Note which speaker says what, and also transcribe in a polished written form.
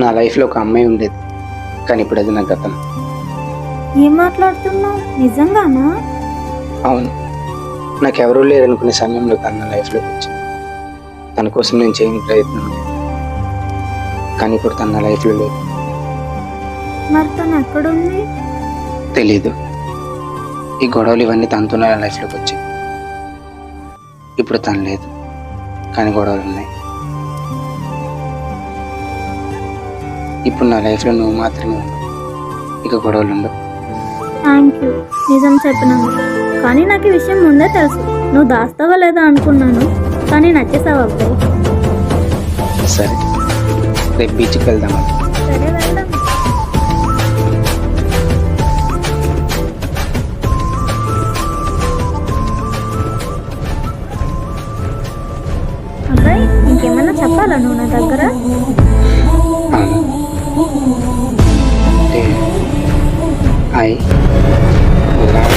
Speaker 1: నా లైఫ్లో ఒక అమ్మాయి ఉండేది, కానీ ఇప్పుడు అది నా గతం.
Speaker 2: ఏం మాట్లాడుతున్నావు? నిజంగానా?
Speaker 1: అవును, నాకెవరూ లేరనుకునే సమయంలో తన నా లైఫ్లోకి వచ్చింది. తన కోసం నేను చేయని ప్రయత్నం లేదు, కానీ ఇప్పుడు తన నా లైఫ్లో లేదు.
Speaker 2: మరి తను ఎక్కడుంది?
Speaker 1: తెలీదు. ఈ గొడవలు ఇవన్నీ తనతో నా లైఫ్లోకి వచ్చాయి. ఇప్పుడు తను లేదు, కానీ గొడవలు ఉన్నాయి. ఇప్పుడు నా లైఫ్లో నువ్వు మాత్రమే ఉండవు, ఇక గొడవలు ఉండవు.
Speaker 2: థ్యాంక్ యూ నిజం చెప్పినందుకు. కానీ నాకు ఈ విషయం ముందే తెలుసు. నువ్వు దాస్తావా లేదా అనుకున్నాను, కానీ నచ్చేసావు అబ్బాయి.
Speaker 1: సరే, రేపు బీచ్కి వెళ్దామా?
Speaker 2: సరే వెళ్దాం. అబ్బాయి, ఇంకేమన్నా చెప్పాలా నువ్వు నా దగ్గర?
Speaker 1: అవును, అంటే ఐ లవ్